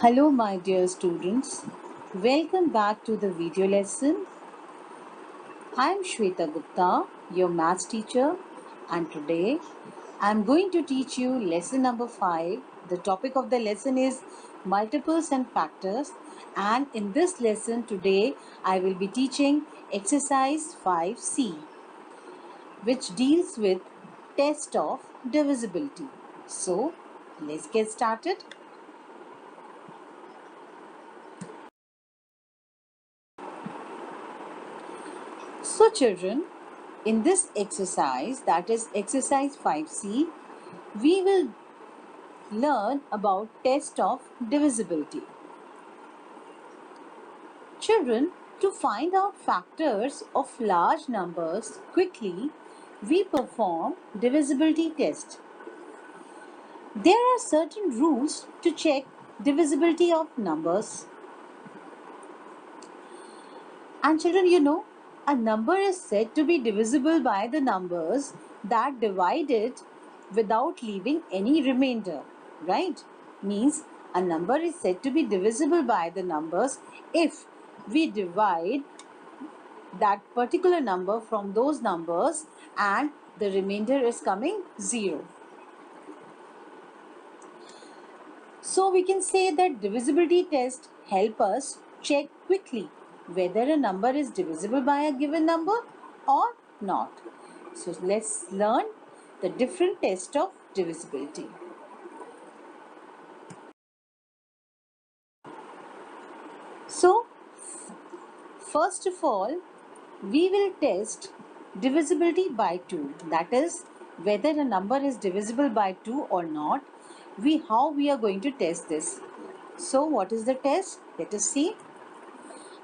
Hello, my dear students. Welcome back to the video lesson. I am Shweta Gupta, your maths teacher, and today I am going to teach you lesson number 5. The topic of the lesson is multiples and factors, and in this lesson today I will be teaching exercise 5C, which deals with test of divisibility. So, let's get started. So children, in this exercise, that is exercise 5C, we will learn about test of divisibility. Children, to find out factors of large numbers quickly, we perform divisibility test. There are certain rules to check divisibility of numbers. And children, a number is said to be divisible by the numbers that divide it without leaving any remainder, right? Means a number is said to be divisible by the numbers if we divide that particular number from those numbers and the remainder is coming 0. So we can say that divisibility tests help us check quickly whether a number is divisible by a given number or not. So let's learn the different tests of divisibility. So first of all, we will test divisibility by 2. That is, whether a number is divisible by 2 or not. How we are going to test this. So what is the test? Let us see.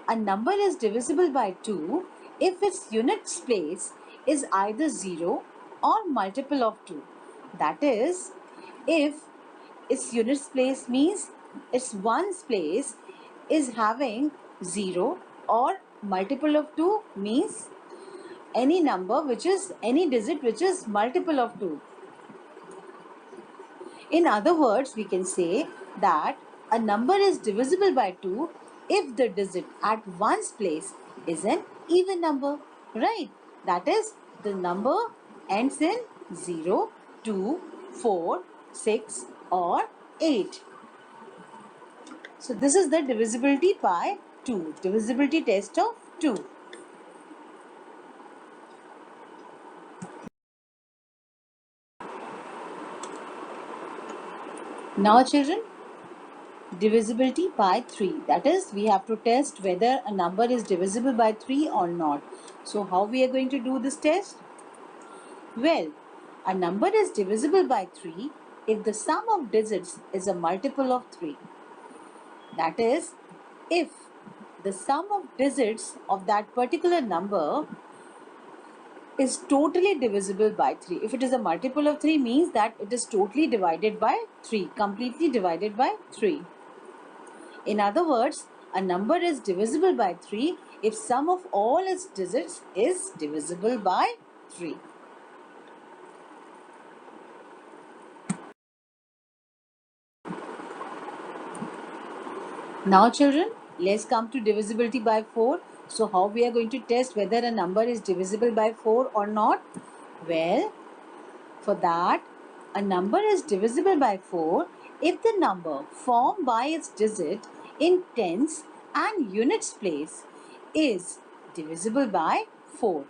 A number is divisible by 2 if its units place is either 0 or multiple of 2. That is, if its units place means its ones place is having 0 or multiple of 2 means any digit which is multiple of 2. In other words, we can say that a number is divisible by 2 if the digit at one's place is an even number, right? That is, the number ends in 0, 2, 4, 6 or 8. So this is the divisibility by 2, divisibility test of 2. Now children, divisibility by 3. That is, we have to test whether a number is divisible by 3 or not. So how we are going to do this test? Well, a number is divisible by 3 if the sum of digits is a multiple of 3. That is, if the sum of digits of that particular number is totally divisible by 3. If it is a multiple of 3 means that it is totally divided by 3, completely divided by 3. In other words, a number is divisible by 3 if sum of all its digits is divisible by 3. Now children, let's come to divisibility by 4. So how we are going to test whether a number is divisible by 4 or not? Well, for that, a number is divisible by 4 if the number formed by its digit in tens and units place is divisible by 4.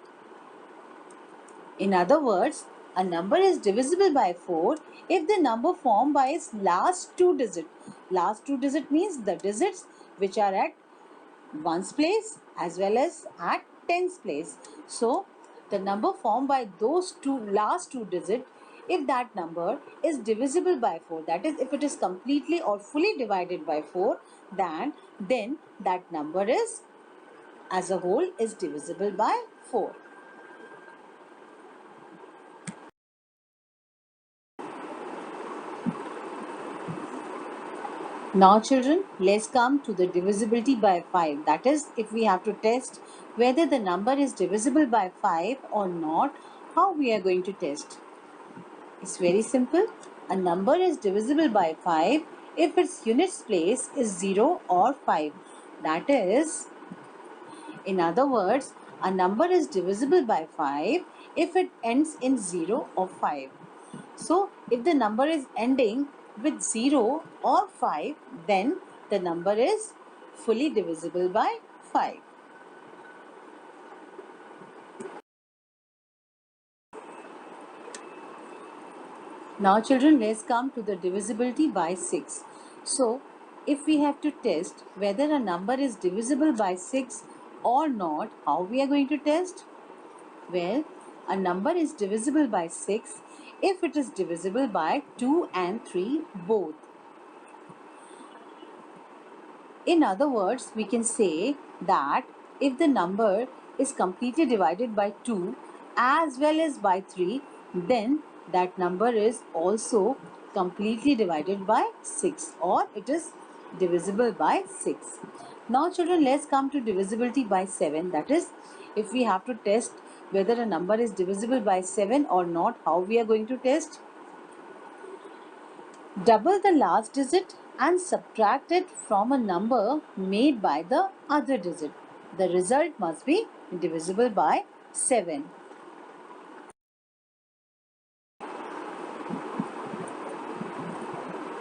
In other words, a number is divisible by 4 if the number formed by its last two digits. Last two digit means the digits which are at ones place as well as at tens place. So, the number formed by those last two digits, if that number is divisible by 4, that is, if it is completely or fully divided by 4, then that number is as a whole is divisible by 4. Now children, let's come to the divisibility by 5. That is, if we have to test whether the number is divisible by 5 or not, how we are going to test? It's very simple. A number is divisible by 5 if its units place is 0 or 5. That is, in other words, a number is divisible by 5 if it ends in 0 or 5. So, if the number is ending with 0 or 5, then the number is fully divisible by 5. Now children, let's come to the divisibility by 6. So, if we have to test whether a number is divisible by 6 or not, how we are going to test? Well, a number is divisible by 6 if it is divisible by 2 and 3 both. In other words, we can say that if the number is completely divided by 2 as well as by 3, then that number is also completely divided by 6, or it is divisible by 6. Now children, let's come to divisibility by 7. That is, if we have to test whether a number is divisible by 7 or not, how we are going to test? Double the last digit and subtract it from a number made by the other digit. The result must be divisible by 7.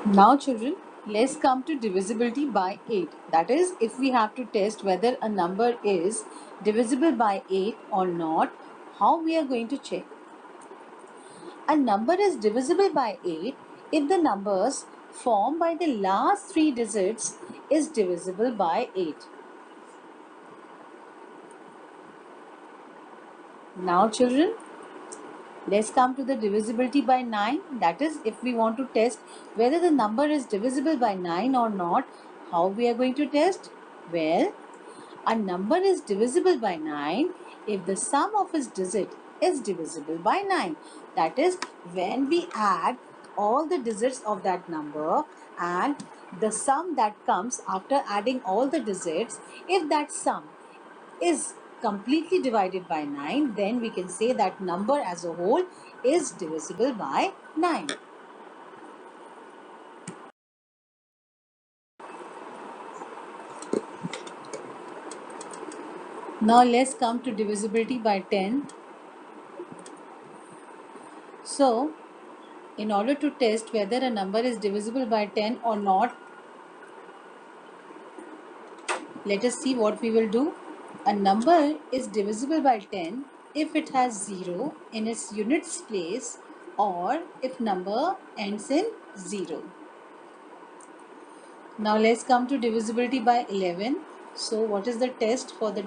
Now children, let's come to divisibility by 8. That is, if we have to test whether a number is divisible by 8 or not, how we are going to check? A number is divisible by 8 if the numbers formed by the last 3 digits is divisible by 8. Now children, let's come to the divisibility by 9. That is, if we want to test whether the number is divisible by 9 or not, how we are going to test? Well, a number is divisible by 9 if the sum of its digit is divisible by 9. That is, when we add all the digits of that number and the sum that comes after adding all the digits, if that sum is completely divided by 9, then we can say that number as a whole is divisible by 9. Now let's come to divisibility by 10. So, in order to test whether a number is divisible by 10 or not, let us see what we will do. A number is divisible by 10 if it has 0 in its units place or if number ends in 0. Now let's come to divisibility by 11. So what is the test for the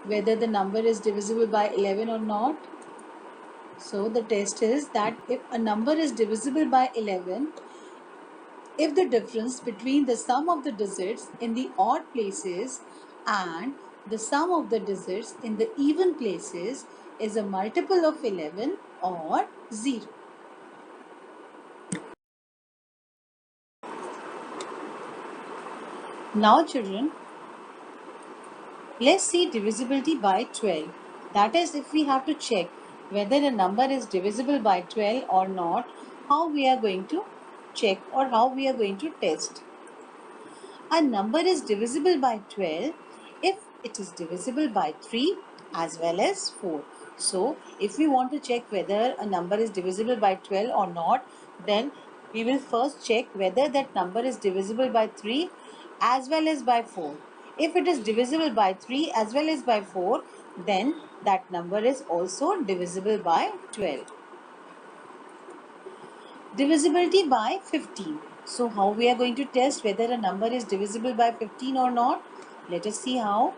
whether the number is divisible by 11 or not? So the test is that if a number is divisible by 11, if the difference between the sum of the digits in the odd places and the sum of the digits in the even places is a multiple of 11 or 0. Now children, let's see divisibility by 12. That is, if we have to check whether a number is divisible by 12 or not, how we are going to check or how we are going to test. A number is divisible by 12 if it is divisible by 3 as well as 4. So, if we want to check whether a number is divisible by 12 or not, then we will first check whether that number is divisible by 3 as well as by 4. If it is divisible by 3 as well as by 4, then that number is also divisible by 12. Divisibility by 15. So how we are going to test whether a number is divisible by 15 or not? Let us see how.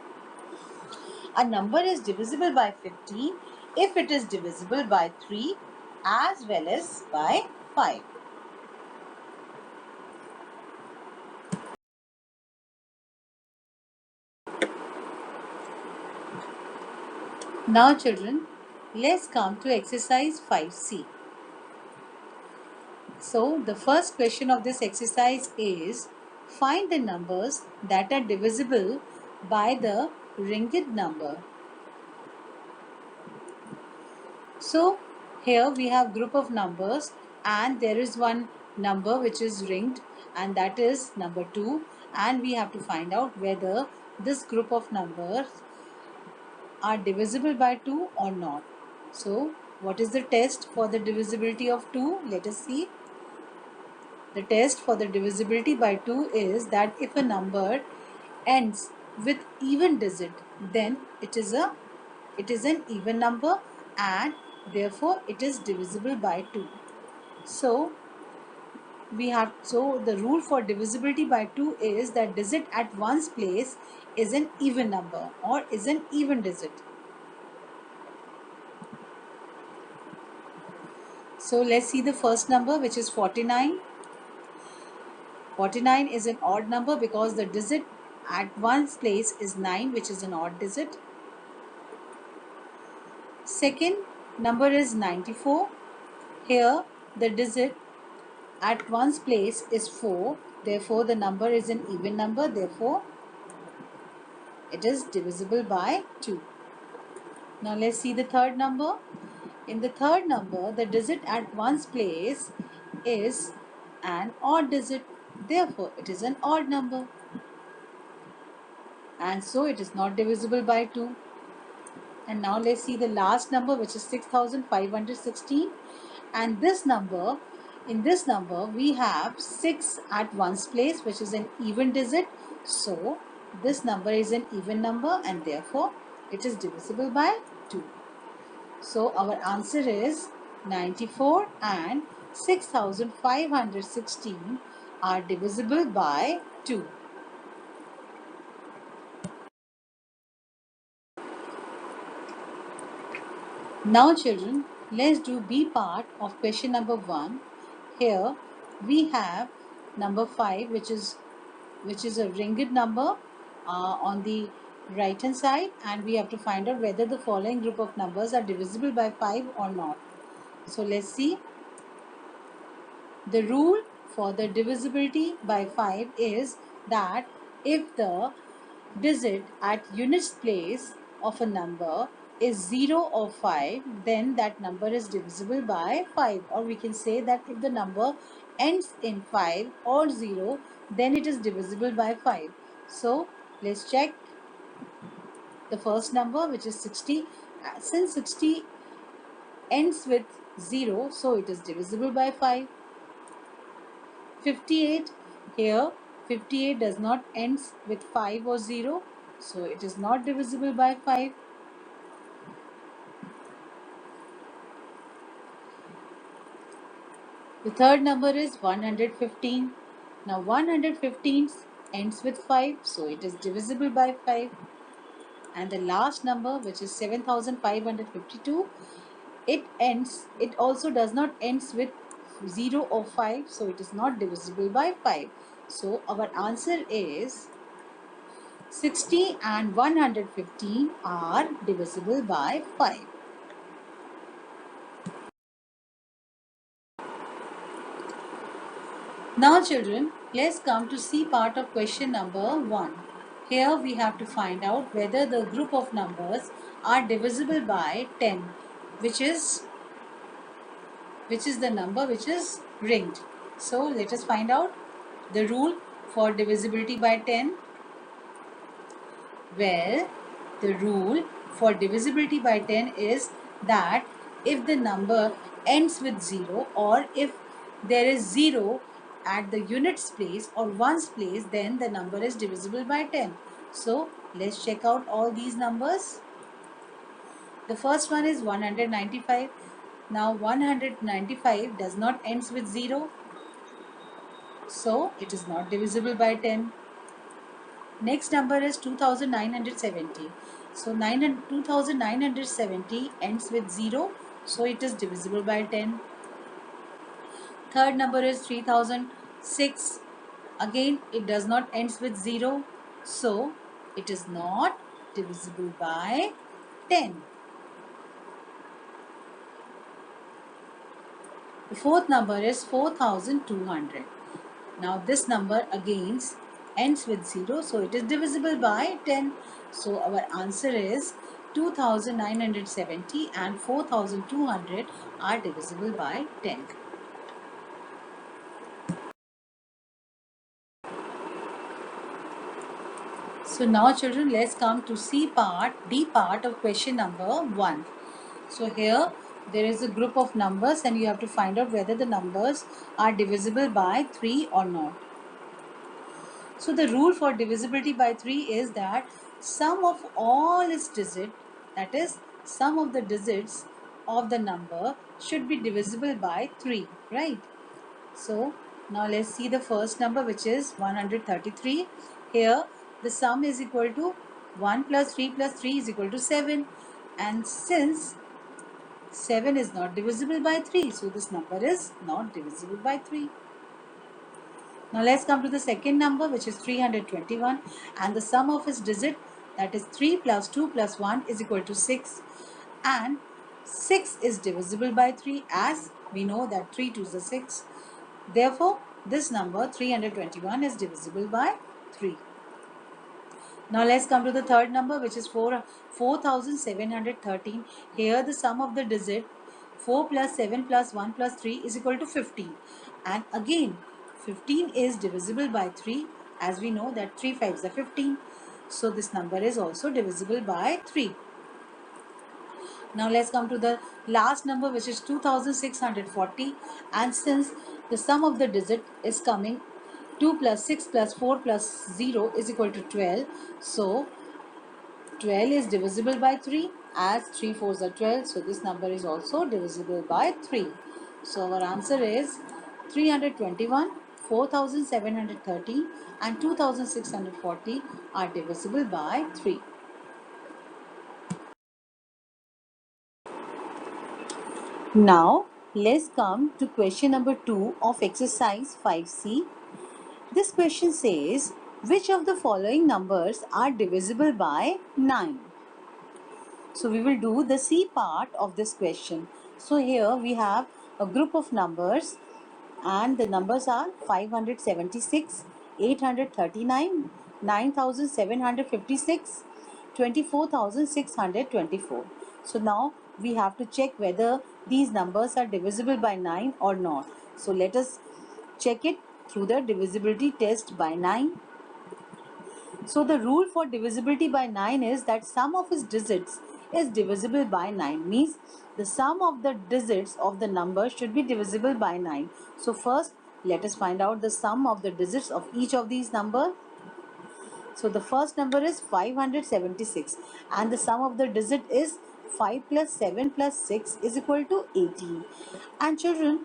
A number is divisible by 15 if it is divisible by 3 as well as by 5. Now children, let's come to exercise 5C. So the first question of this exercise is, find the numbers that are divisible by the ringgit number. So here we have group of numbers and there is one number which is ringed, and that is number 2, and we have to find out whether this group of numbers are divisible by 2 or not. So what is the test for the divisibility of 2? Let us see. The test for the divisibility by 2 is that if a number ends with even digit, then it is an even number, and therefore it is divisible by 2. So the rule for divisibility by 2 is that digit at one's place is an even number or is an even digit. So let's see the first number, which is 49. 49 is an odd number because the digit at one's place is 9, which is an odd digit. Second number is 94. Here the digit at one's place is 4. Therefore the number is an even number. Therefore it is divisible by 2. Now let's see the third number. In the third number, the digit at one's place is an odd digit. Therefore it is an odd number, and so it is not divisible by 2. And now let's see the last number, which is 6516. And in this number we have 6 at one's place, which is an even digit. So this number is an even number, and therefore it is divisible by 2. So our answer is 94 and 6516 are divisible by 2. Now children, let's do B part of question number 1. Here we have number 5, which is a ringed number on the right hand side, and we have to find out whether the following group of numbers are divisible by 5 or not. So let's see. The rule for the divisibility by 5 is that if the digit at units place of a number is 0 or 5, then that number is divisible by 5. Or we can say that if the number ends in 5 or 0, then it is divisible by 5. So let's check the first number, which is 60. Since 60 ends with 0, so it is divisible by 5. 58, here 58 does not ends with 5 or 0, so it is not divisible by 5. The third number is 115. Now 115 ends with 5, so it is divisible by 5. And the last number, which is 7552, it also does not ends with 0 or 5, so it is not divisible by 5. So our answer is 60 and 115 are divisible by 5. Now children, let's come to C part of question number 1. Here we have to find out whether the group of numbers are divisible by 10, which is the number which is ringed. So let us find out the rule for divisibility by 10. Well, the rule for divisibility by 10 is that if the number ends with 0, or if there is 0 at the units place or ones place, then the number is divisible by 10. So let's check out all these numbers. The first one is 195. Now 195 does not ends with 0, so it is not divisible by 10. Next number is 2970. So 2970 ends with 0, so it is divisible by 10. Third number is 3006. Again, it does not ends with 0, so it is not divisible by 10. The fourth number is 4200. Now this number again ends with 0, so it is divisible by 10. So our answer is 2970 and 4200 are divisible by 10. So now children, let's come to D part of question number 1. So here there is a group of numbers and you have to find out whether the numbers are divisible by 3 or not. So the rule for divisibility by 3 is that sum of all its digits, that is sum of the digits of the number, should be divisible by 3, right? So now let's see the first number, which is 133. Here the sum is equal to 1 plus 3 plus 3 is equal to 7, and since 7 is not divisible by 3, so this number is not divisible by 3. Now let's come to the second number, which is 321, and the sum of its digit, that is 3 plus 2 plus 1 is equal to 6, and 6 is divisible by 3, as we know that 3 2s are 6. Therefore, this number 321 is divisible by 3. Now let's come to the third number, which is 4713. Here the sum of the digit 4 plus 7 plus 1 plus 3 is equal to 15. And again 15 is divisible by 3, as we know that 3 5s are 15. So this number is also divisible by 3. Now let's come to the last number, which is 2640, and since the sum of the digit is coming 2 plus 6 plus 4 plus 0 is equal to 12, so 12 is divisible by 3, as 3 4s are 12, so this number is also divisible by 3. So our answer is 321, 4713 and 2640 are divisible by 3. Now, let's come to question number 2 of exercise 5C. This question says, which of the following numbers are divisible by 9? So, we will do the C part of this question. So, here we have a group of numbers and the numbers are 576, 839, 9756, 24,624. So now we have to check whether these numbers are divisible by 9 or not. So let us check it through the divisibility test by 9. So the rule for divisibility by 9 is that sum of its digits is divisible by 9, means the sum of the digits of the number should be divisible by 9. So first let us find out the sum of the digits of each of these numbers. So the first number is 576 and the sum of the digit is 5 plus 7 plus 6 is equal to 18. And children,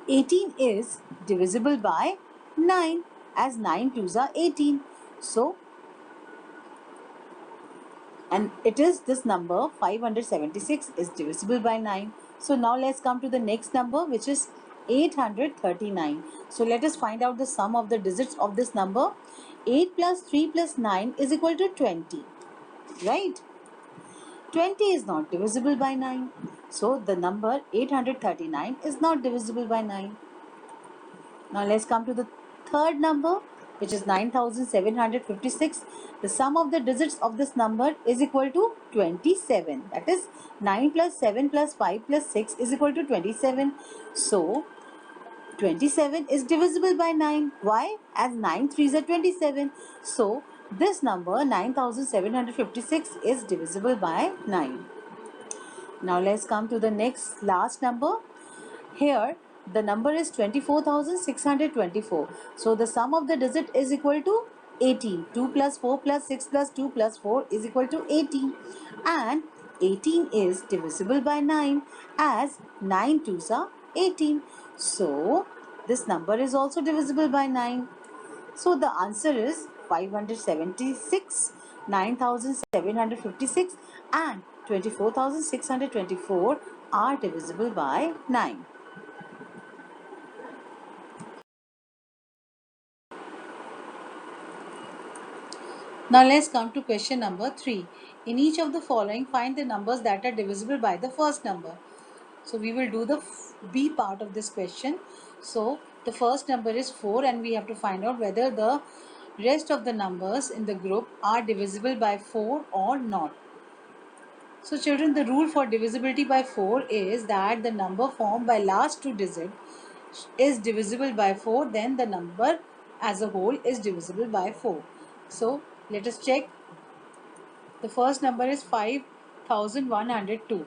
18 is divisible by 9, as 9 twos are 18. So, and it is this number 576 is divisible by 9. So now let's come to the next number, which is 839. So let us find out the sum of the digits of this number. 8 plus 3 plus 9 is equal to 20, right? 20 is not divisible by 9. So the number 839 is not divisible by 9. Now let's come to the third number, which is 9756. The sum of the digits of this number is equal to 27. That is 9 plus 7 plus 5 plus 6 is equal to 27. So 27 is divisible by 9. Why? As 9 threes are 27. So this number 9756 is divisible by 9. Now let's come to the next last number. Here the number is 24,624. So the sum of the digit is equal to 18. 2 plus 4 plus 6 plus 2 plus 4 is equal to 18. And 18 is divisible by 9, as 9 twos are 18. So this number is also divisible by 9. So the answer is 576, 9756 and 24,624 are divisible by 9. Now let's come to question number 3. In each of the following, find the numbers that are divisible by the first number. So we will do the B part of this question. So the first number is 4 and we have to find out whether the rest of the numbers in the group are divisible by 4 or not. So children, the rule for divisibility by 4 is that the number formed by last two digits is divisible by 4, then the number as a whole is divisible by 4. So let us check. The first number is 5102.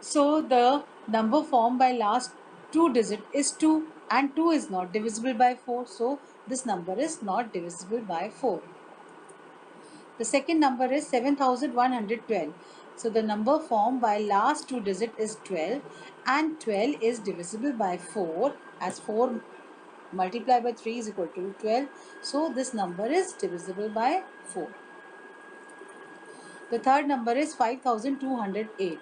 So the number formed by last two digit is 2, and 2 is not divisible by 4. So this number is not divisible by 4. The second number is 7112. So the number formed by last two digit is 12, and 12 is divisible by 4, as 4 multiplied by 3 is equal to 12. So this number is divisible by 4. The third number is 5208.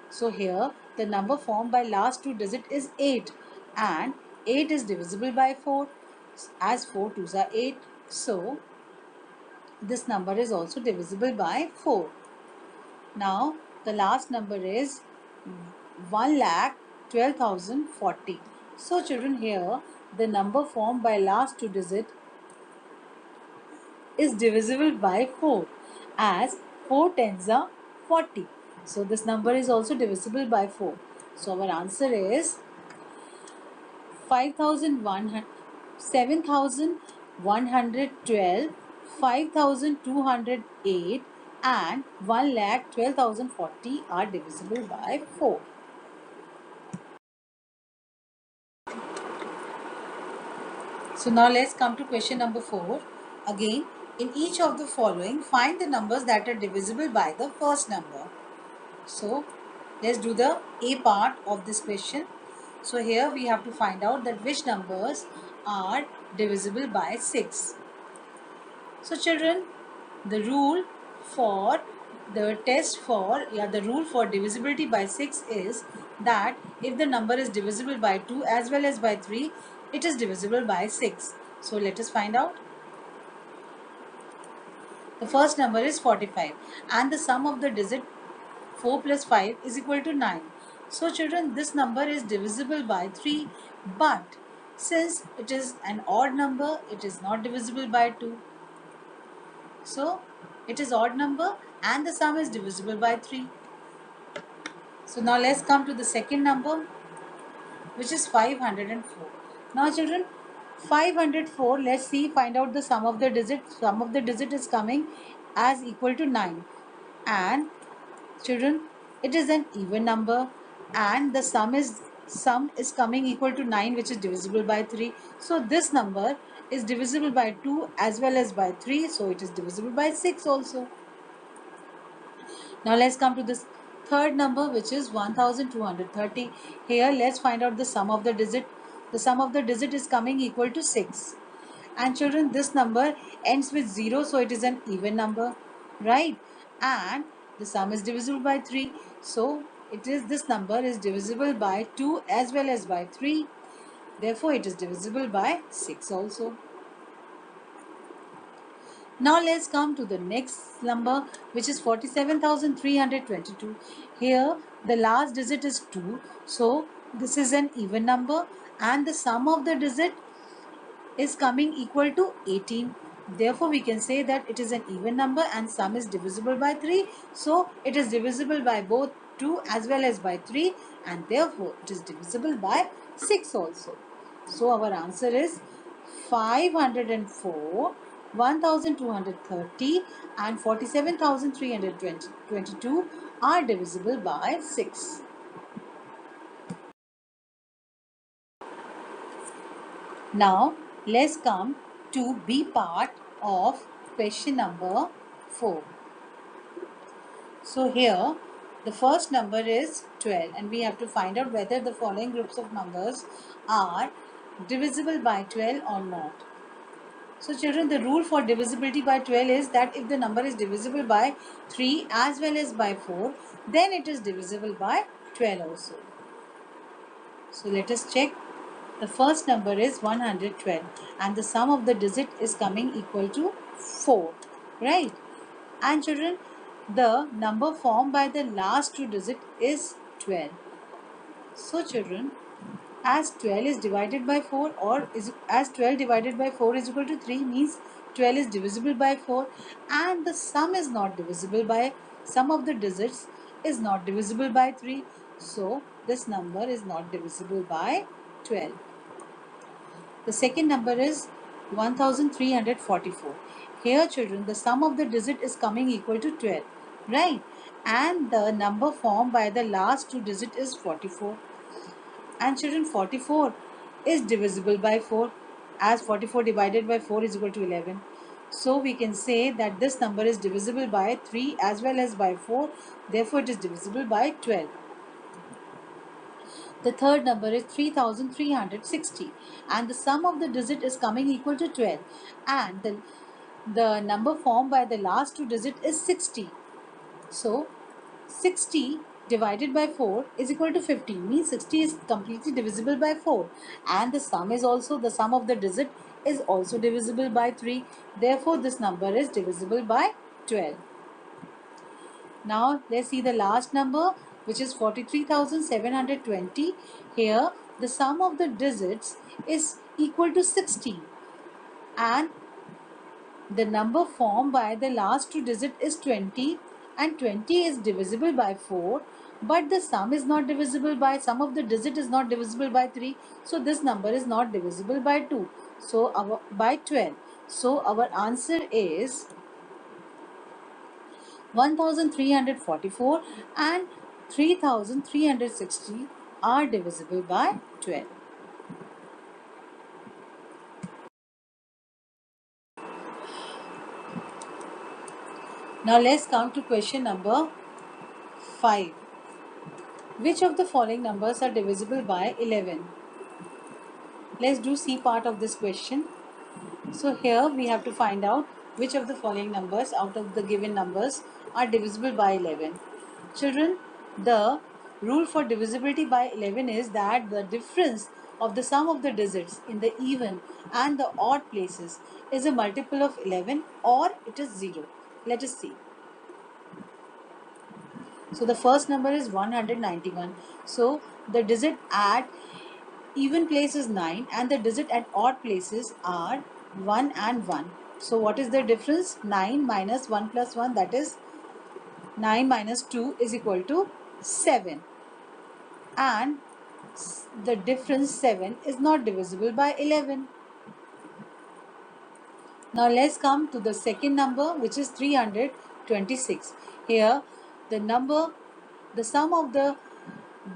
So here the number formed by last two digit is 8, and 8 is divisible by 4, as 4 twos are 8. So this number is also divisible by 4. Now the last number is 1,12,040. So children, here the number formed by last two digit is divisible by 4, as 4 tens are 40. So this number is also divisible by 4. So our answer is 5,100, 7,112, 5,208 and 1,12,040 are divisible by 4. So now let's come to question number 4. Again, in each of the following, find the numbers that are divisible by the first number. So let's do the A part of this question. So here we have to find out that which numbers are divisible by 6. So children, the rule for the rule for divisibility by 6 is that if the number is divisible by 2 as well as by 3, it is divisible by 6. So let us find out. The first number is 45, and the sum of the digit 4 plus 5 is equal to 9. So children, this number is divisible by 3, but since it is an odd number, it is not divisible by 2. So it is odd number and the sum is divisible by 3. So now let's come to the second number, which is 504. Now children, 504, let's see, find out the sum of the digit. Sum of the digit is coming as equal to 9. And children, it is an even number, and the sum is coming equal to 9, which is divisible by 3. So this number is divisible by 2 as well as by 3, so it is divisible by 6 also. Now let's come to this third number, which is 1230. Here let's find out the sum of the digit. The sum of the digit is coming equal to 6. And children, this number ends with 0, so it is an even number, right? And the sum is divisible by 3. So this number is divisible by 2 as well as by 3. Therefore, it is divisible by 6 also. Now let's come to the next number, which is 47,322. Here the last digit is 2. So this is an even number, and the sum of the digit is coming equal to 18. Therefore we can say that it is an even number and sum is divisible by 3. So it is divisible by both 2 as well as by 3, and therefore it is divisible by 6 also. So our answer is 504, 1230 and 47,322 are divisible by 6. Now let's come to B part of question number 4. So here the first number is 12, and we have to find out whether the following groups of numbers are divisible by 12 or not. So children, the rule for divisibility by 12 is that if the number is divisible by 3 as well as by 4, then it is divisible by 12 also. So let us check. The first number is 112, and the sum of the digit is coming equal to 4, right? And children, the number formed by the last two digit is 12. So children, as 12 is divided by 4, or as 12 divided by 4 is equal to 3, means 12 is divisible by 4, and the sum is not divisible by, sum of the digits is not divisible by 3. So this number is not divisible by 12. The second number is 1344. Here children, the sum of the digit is coming equal to 12, right? And the number formed by the last two digit is 44. And children, 44 is divisible by 4, as 44 divided by 4 is equal to 11. So we can say that this number is divisible by 3 as well as by 4. Therefore, it is divisible by 12. The third number is 3360, and the sum of the digit is coming equal to 12, and the number formed by the last two digit is 60. So 60 divided by 4 is equal to 15, means 60 is completely divisible by 4, and the sum is also, the sum of the digit is also divisible by 3. Therefore this number is divisible by 12. Now let's see the last number, which is 43,720. Here the sum of the digits is equal to 60, and the number formed by the last two digits is 20, and 20 is divisible by 4, but the sum is not divisible by, sum of the digit is not divisible by 3, so this number is not divisible by 2, so by 12. So our answer is 1344 and 3360 are divisible by 12. Now let's come to question number 5. Which of the following numbers are divisible by 11? Let's do C part of this question. So here we have to find out which of the following numbers out of the given numbers are divisible by 11. Children, the rule for divisibility by 11 is that the difference of the sum of the digits in the even and the odd places is a multiple of 11 or it is 0. Let us see. So the first number is 191. So the digit at even place is 9 and the digit at odd places are 1 and 1. So what is the difference? 9 minus 1 plus 1, that is 9 minus 2 is equal to 7, and the difference 7 is not divisible by 11. Now let's come to the second number, which is 326. Here the sum of the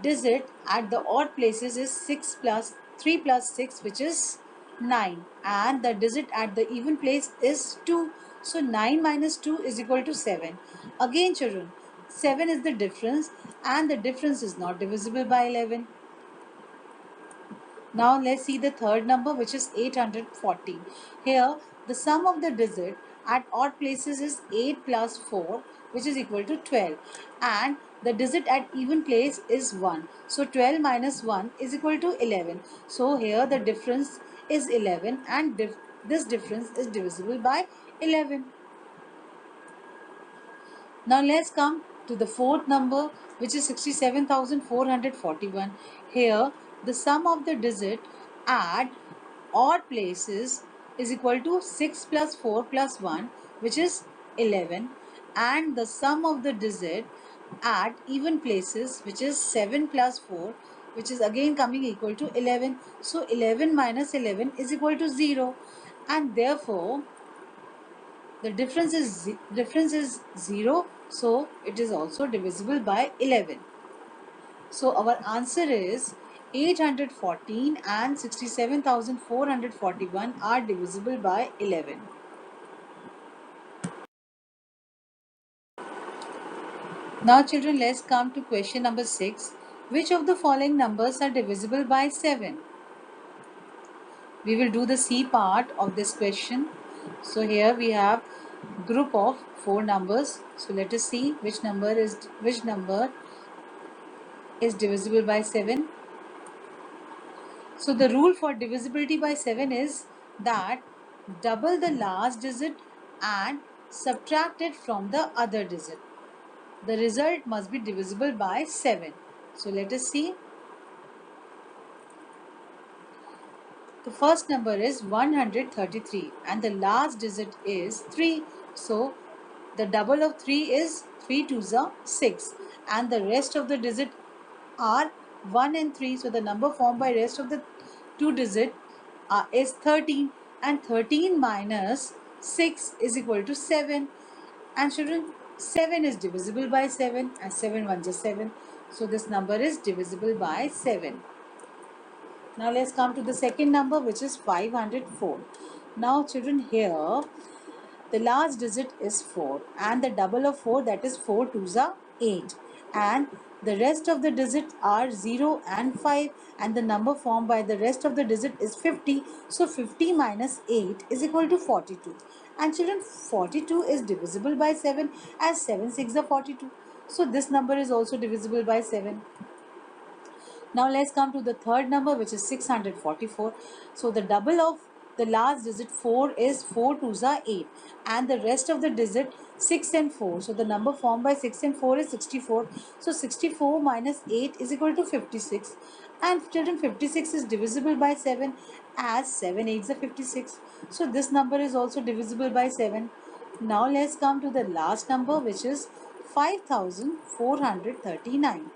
digit at the odd places is 6 plus 3 plus 6, which is 9, and the digit at the even place is 2. So 9 minus 2 is equal to 7. Again children, 7 is the difference and the difference is not divisible by 11. Now let's see the third number, which is 814. Here the sum of the digit at odd places is 8 plus 4, which is equal to 12, and the digit at even place is 1. So 12 minus 1 is equal to 11. So here the difference is 11, and this difference is divisible by 11. Now let's come to the fourth number, which is 67,441. Here the sum of the digit at odd places is equal to 6 plus 4 plus 1, which is 11, and the sum of the digit at even places, which is 7 plus 4, which is again coming equal to 11. So 11 minus 11 is equal to 0, and therefore the difference is 0, so it is also divisible by 11. So our answer is 814 and 67,441 are divisible by 11. Now children, let's come to question number 6. Which of the following numbers are divisible by 7? We will do the C part of this question. So here we have group of 4 numbers. So let us see which number is divisible by 7. So the rule for divisibility by 7 is that double the last digit and subtract it from the other digit. The result must be divisible by 7. So let us see. The first number is 133 and the last digit is 3. So the double of 3 is 3 2s are 6, and the rest of the digit are 1 and 3. So the number formed by rest of the two digit is 13, and 13 minus 6 is equal to 7. And children, 7 is divisible by 7, and 7 1 is 7. So this number is divisible by 7. Now let's come to the second number, which is 504. Now children, here the last digit is 4, and the double of 4, that is 4 twos are 8, and the rest of the digits are 0 and 5, and the number formed by the rest of the digit is 50. So 50 minus 8 is equal to 42. And children, 42 is divisible by 7, as 7 6 are 42. So this number is also divisible by 7. Now let's come to the third number, which is 644. So the double of the last digit 4 is 4 twos are 8, and the rest of the digit 6 and 4. So the number formed by 6 and 4 is 64. So 64 minus 8 is equal to 56. And children, 56 is divisible by 7, as 7 8s are 56. So this number is also divisible by 7. Now let's come to the last number, which is 5439.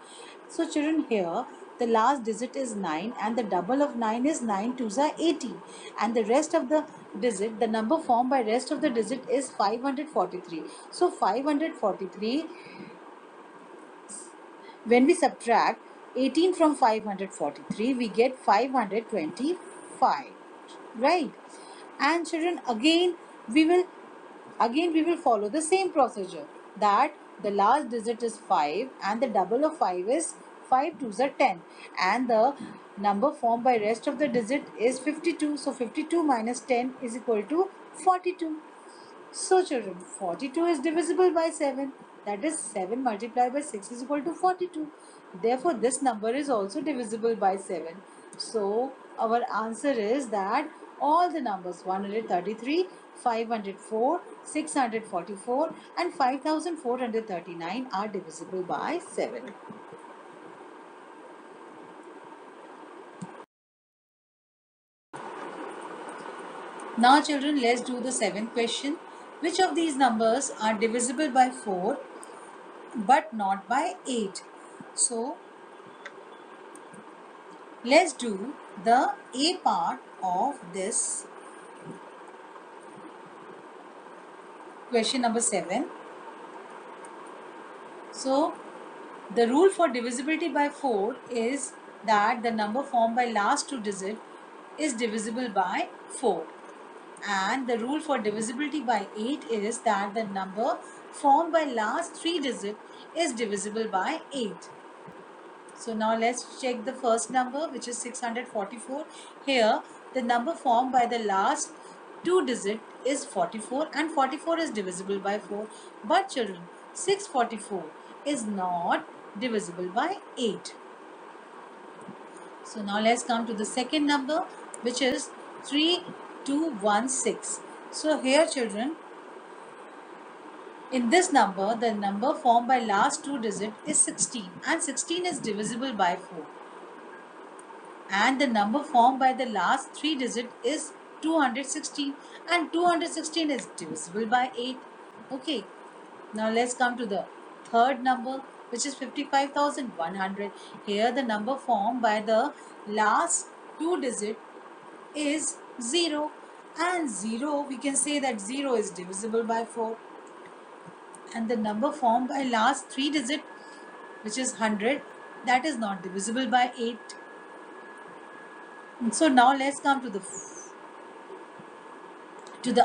So children, here the last digit is 9, and the double of 9 is 9 twos are 80, and the rest of the digit, the number formed by rest of the digit is 543. So 543, when we subtract 18 from 543, we get 525, right? And children, again we will follow the same procedure, that the last digit is 5, and the double of 5 is 5 twos are 10, and the number formed by rest of the digit is 52. So 52 minus 10 is equal to 42. So children, 42 is divisible by 7, that is 7 multiplied by 6 is equal to 42. Therefore this number is also divisible by 7. So our answer is that all the numbers 133, 504, 644 and 5439 are divisible by 7. Now children, let's do the seventh question. Which of these numbers are divisible by 4 but not by 8? So let's do the A part of this question number 7. So the rule for divisibility by 4 is that the number formed by last two digits is divisible by 4. And the rule for divisibility by 8 is that the number formed by last three digits is divisible by 8. So now let's check the first number, which is 644. Here the number formed by the last two digits is 44, and 44 is divisible by 4. But children, 644 is not divisible by 8. So now let's come to the second number, which is 3216. So here children, in this number, the number formed by last two digits is 16, and 16 is divisible by 4. And the number formed by the last three digits is 216, and 216 is divisible by 8. Okay, now let's come to the third number, which is 55,100. Here the number formed by the last two digits is 0, and 0, we can say that 0 is divisible by 4. And the number formed by last three digits, which is 100, that is not divisible by 8. And so now let's come to the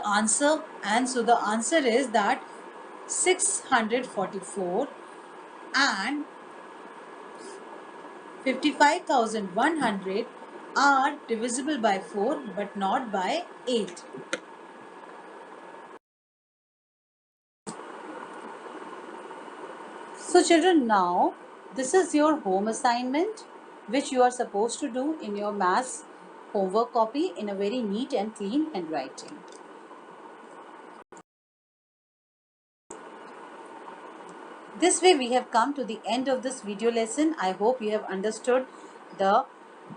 answer, and so the answer is that 644 and 55,100 are divisible by 4 but not by 8. So children, now this is your home assignment which you are supposed to do in your maths homework copy in a very neat and clean handwriting. This way we have come to the end of this video lesson. I hope you have understood the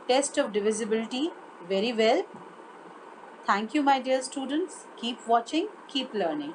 test of divisibility very well. Thank you, my dear students. Keep watching, keep learning.